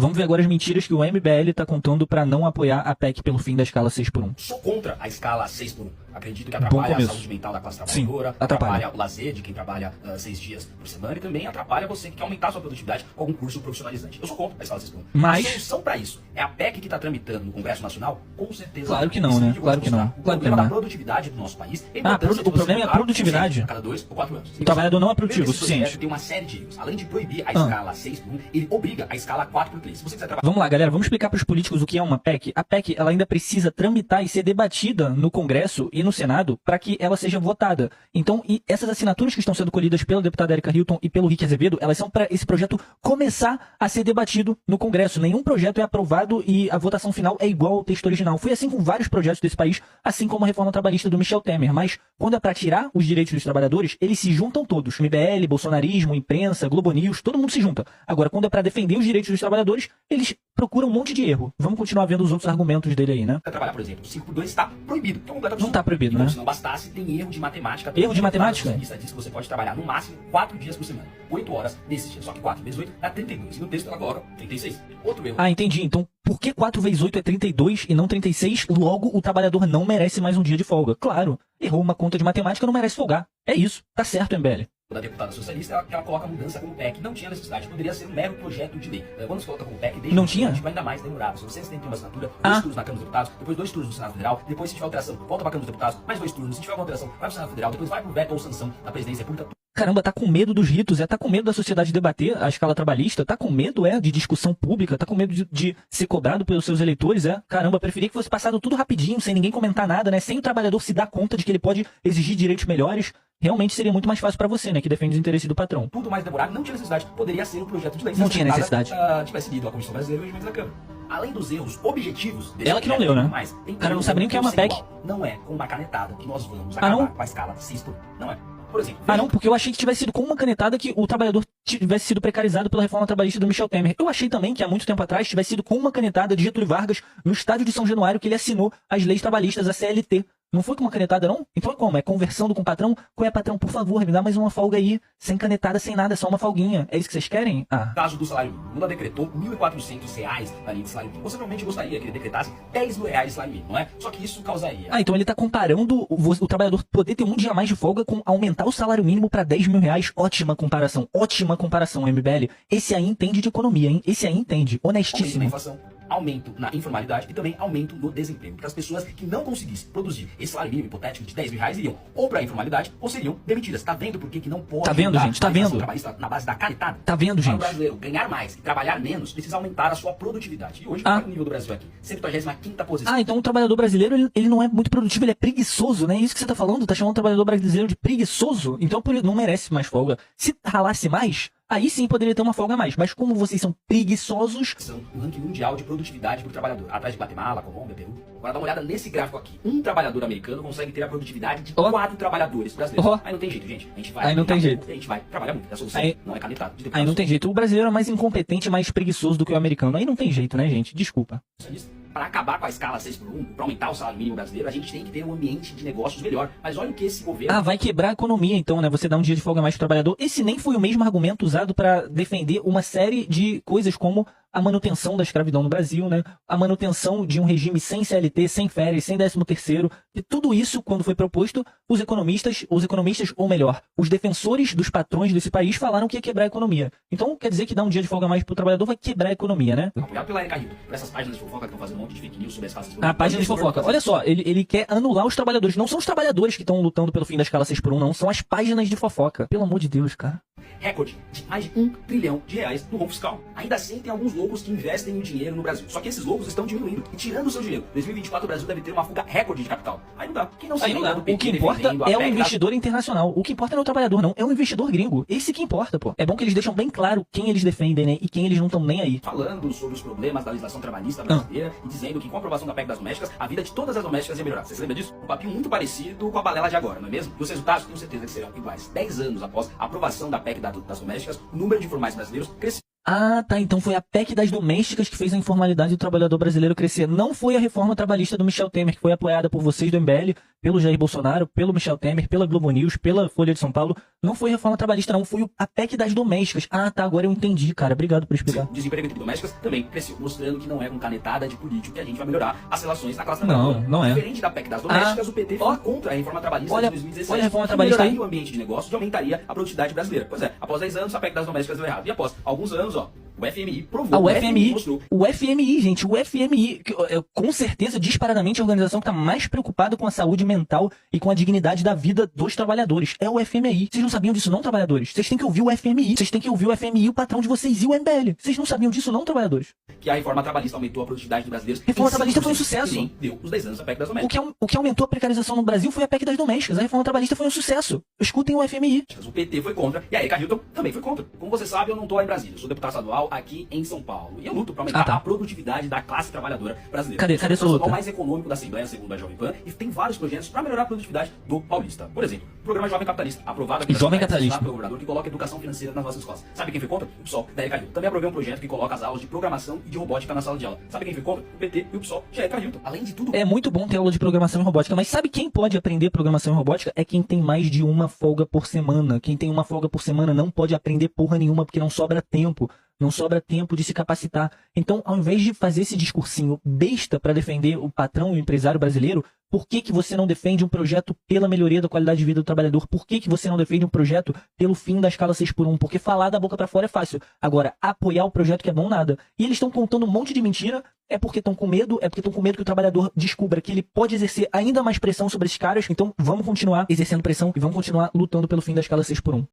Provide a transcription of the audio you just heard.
Vamos ver agora as mentiras que o MBL tá contando para não apoiar a PEC pelo fim da escala 6 por 1. Sou contra a escala 6 por 1. Acredito que atrapalha a saúde mental da classe trabalhadora, atrapalha o lazer de quem trabalha 6 dias por semana e também atrapalha você que quer aumentar a sua produtividade com algum curso profissionalizante. Eu sou contra a escala 6 por 1. Mas a solução para isso é a PEC que está tramitando no Congresso Nacional? Com certeza. Claro que não, né? Claro que não. O problema da produtividade do nosso país. O problema é a produtividade. A cada 2 ou 4 anos. O trabalhador não é produtivo o suficiente. Tem uma série de erros. Além de proibir a escala 6 por 1, ele obriga a escala 4 por 3. Se você quiser trabalhar... Vamos lá, galera. Vamos explicar para os políticos o que é uma PEC. A PEC, ela ainda precisa tramitar e ser debatida no Congresso e no Senado para que ela seja votada. Então, e essas assinaturas que estão sendo colhidas pela deputada Erika Hilton e pelo Rick Azevedo, elas são para esse projeto começar a ser debatido no Congresso. Nenhum projeto é aprovado e a votação final é igual ao texto original. Foi assim com vários projetos desse país, assim como a reforma trabalhista do Michel Temer. Mas, quando é para tirar os direitos dos trabalhadores, eles se juntam todos. MBL, bolsonarismo, imprensa, Globo News, todo mundo se junta. Agora, quando é para defender os direitos dos trabalhadores, eles procuram um monte de erro. Vamos continuar vendo os outros argumentos dele aí, né? Trabalhar, por exemplo, 5 por 2 está proibido. Não está proibido, né? Se não bastasse, tem erro de matemática. Erro de matemática? Isso diz que você pode trabalhar no máximo 4 dias por semana. 8 horas nesses dias. Só que 4 vezes 8 dá 32. E no texto ela coloca 36. Outro erro. Ah, entendi. Então, por que 4 vezes 8 é 32 e não 36? Logo, o trabalhador não merece mais um dia de folga. Claro, errou uma conta de matemática, não merece folgar. É isso. Tá certo, MBL. Da deputada socialista, ela coloca a mudança como PEC. Não tinha necessidade, poderia ser um mero projeto de lei. Quando se coloca como PEC, não tinha? Ainda mais demorado. São 671 assinatura, 2 turnos na Câmara dos Deputados, depois 2 turnos no Senado Federal, depois se tiver alteração, volta pra Câmara dos Deputados, mais 2 turnos, se tiver alguma alteração, vai pro Senado Federal, depois vai pro veto ou sanção da presidência da República. Caramba, tá com medo dos ritos, tá com medo da sociedade debater a escala trabalhista, tá com medo, de discussão pública, tá com medo de ser cobrado pelos seus eleitores, Caramba, preferia que fosse passado tudo rapidinho, sem ninguém comentar nada, né? Sem o trabalhador se dar conta de que ele pode exigir direitos melhores. Realmente seria muito mais fácil para você, né? Que defende os interesses do patrão. Tudo mais demorado, não tinha necessidade. Poderia ser um projeto de lei. Não tinha necessidade. Tivesse lido a Comissão Brasileira e o da Câmara. Além dos erros objetivos... Ela que não leu, né? O cara não sabe nem o que é uma PEC. Não é com uma canetada que nós vamos acabar com a escala 6 por 1. Não é. Por exemplo... não, porque eu achei que tivesse sido com uma canetada que o trabalhador tivesse sido precarizado pela reforma trabalhista do Michel Temer. Eu achei também que há muito tempo atrás tivesse sido com uma canetada de Getúlio Vargas no estádio de São Januário que ele assinou as leis trabalhistas, a CLT. Não foi com uma canetada, não? Então é como? É conversando com o patrão? Qual é, patrão? Por favor, me dá mais uma folga aí. Sem canetada, sem nada, só uma folguinha. É isso que vocês querem? Caso do salário mínimo. Lula decretou R$ 1.400 na linha de salário mínimo. Você realmente gostaria que ele decretasse R$ 10.000 de salário mínimo, não é? Só que isso causaria... então ele tá comparando o trabalhador poder ter um dia a mais de folga com aumentar o salário mínimo para R$ 10.000. Ótima comparação, MBL. Esse aí entende de economia, hein? Esse aí entende. Honestíssimo. Aumento na informalidade e também aumento no desemprego. Porque as pessoas que não conseguissem produzir esse salário mínimo hipotético de R$ 10.000 iriam ou para a informalidade ou seriam demitidas. Tá vendo por que não pode... Tá vendo, gente? Tá vendo? Na base da canetada? Tá vendo, gente? Para o brasileiro ganhar mais e trabalhar menos, precisa aumentar a sua produtividade. E hoje, qual é o nível do Brasil aqui? 125ª posição. Então o trabalhador brasileiro, ele não é muito produtivo, ele é preguiçoso, né? Isso que você tá falando? Tá chamando o trabalhador brasileiro de preguiçoso? Então não merece mais folga. Se ralasse mais... Aí sim poderia ter uma folga a mais, mas como vocês são preguiçosos... São o ranking mundial de produtividade para o trabalhador, atrás de Guatemala, Colômbia, Peru. Agora dá uma olhada nesse gráfico aqui. Um trabalhador americano consegue ter a produtividade de 4 trabalhadores brasileiros. Aí não tem jeito, gente. A gente vai... Aí não tem jeito. A gente vai trabalhar muito. A solução não é canetado. Aí não tem jeito. O brasileiro é mais incompetente, mais preguiçoso do que o americano. Aí não tem jeito, né, gente? Desculpa. Para acabar com a escala 6 por 1, para aumentar o salário mínimo brasileiro, a gente tem que ter um ambiente de negócios melhor. Mas olha o que esse governo... vai quebrar a economia então, né? Você dá um dia de folga a mais pro trabalhador. Esse nem foi o mesmo argumento usado para defender uma série de coisas como a manutenção da escravidão no Brasil, né? A manutenção de um regime sem CLT, sem férias, sem 13º. E tudo isso, quando foi proposto, os economistas, ou melhor, os defensores dos patrões desse país falaram que ia quebrar a economia. Então, quer dizer que dar um dia de folga a mais pro trabalhador vai quebrar a economia, né? Apoiado pela Erika Hilton, por essas páginas de fofoca que estão fazendo um monte de fake news sobre as casas... A página de fofoca. Olha só, ele quer anular os trabalhadores. Não são os trabalhadores que estão lutando pelo fim da escala 6 por 1, não. São as páginas de fofoca. Pelo amor de Deus, cara. Recorde de mais de R$ 1 trilhão no rombo fiscal. Ainda assim, tem alguns loucos que investem o dinheiro no Brasil. Só que esses loucos estão diminuindo e tirando o seu dinheiro. Em 2024, o Brasil deve ter uma fuga recorde de capital. Aí não dá. Quem não se lembra do PT? O que importa é o investidor internacional. O que importa não é o trabalhador, não. É o investidor gringo. Esse que importa, pô. É bom que eles deixam bem claro quem eles defendem, né? E quem eles não estão nem aí. Falando sobre os problemas da legislação trabalhista brasileira e dizendo que com a aprovação da PEC das domésticas, a vida de todas as domésticas ia melhorar. Você se lembra disso? Um papinho muito parecido com a balela de agora, não é mesmo? E os resultados, tenho certeza que serão iguais. 10 anos após a aprovação da PEC das domésticas, o número de informais brasileiros cresceu. Então foi a PEC das domésticas que fez a informalidade do trabalhador brasileiro crescer. Não foi a reforma trabalhista do Michel Temer, que foi apoiada por vocês do MBL, pelo Jair Bolsonaro, pelo Michel Temer, pela Globo News, pela Folha de São Paulo, não foi reforma trabalhista não, foi a PEC das domésticas. Ah, tá, agora eu entendi, cara. Obrigado por explicar. O desemprego entre domésticas também cresceu, mostrando que não é com canetada de político que a gente vai melhorar as relações na classe trabalhadora. Não é. Diferente da PEC das domésticas, o PT foi contra a reforma trabalhista de 2017. Olha a reforma que trabalhista aí. melhoraria o ambiente de negócio e aumentaria a produtividade brasileira. Pois é, após 10 anos, a PEC das domésticas deu errado. E após alguns anos, ó, o FMI provou. O FMI, gente, o FMI, com certeza, disparadamente, a organização que está mais preocupada com a saúde mental e com a dignidade da vida dos trabalhadores. É o FMI. Vocês não sabiam disso não, trabalhadores? Vocês têm que ouvir o FMI. Vocês têm que ouvir o FMI, o patrão de vocês, e o MBL. Vocês não sabiam disso não, trabalhadores? Que a reforma trabalhista aumentou a produtividade dos brasileiros. A reforma trabalhista foi um sucesso. Sim, deu os 10 anos da PEC das domésticas. O que aumentou a precarização no Brasil foi a PEC das domésticas. A reforma trabalhista foi um sucesso. Escutem o FMI. O PT foi contra e a Erika Hilton também foi contra. Como você sabe, eu não estou lá em Brasília. Eu sou deputado estadual aqui em São Paulo. E eu luto para aumentar a produtividade da classe trabalhadora brasileira. Cadê sua luta? O mais econômico da Assembleia, segundo a Jovem Pan, e tem vários projetos para melhorar a produtividade do paulista. Por exemplo, o programa Jovem Capitalista, aprovado aqui Jovem Capitalista pelo governador, que coloca educação financeira nas nossas escolas. Sabe quem foi contra? O PSOL da Erika Hilton. Também aprovei um projeto que coloca as aulas de programação e de robótica na sala de aula. Sabe quem foi contra? O PT e o PSOL de Erika Hilton. Além de tudo... É muito bom ter aula de programação e robótica, mas sabe quem pode aprender programação e robótica? É quem tem mais de uma folga por semana. Quem tem uma folga por semana não pode aprender porra nenhuma, porque não sobra tempo. Não sobra tempo de se capacitar. Então, ao invés de fazer esse discursinho besta para defender o patrão e o empresário brasileiro, por que você não defende um projeto pela melhoria da qualidade de vida do trabalhador? Por que você não defende um projeto pelo fim da escala 6x1? Porque falar da boca para fora é fácil. Agora, apoiar o projeto que é bom, nada. E eles estão contando um monte de mentira, é porque estão com medo que o trabalhador descubra que ele pode exercer ainda mais pressão sobre esses caras. Então, vamos continuar exercendo pressão e vamos continuar lutando pelo fim da escala 6x1.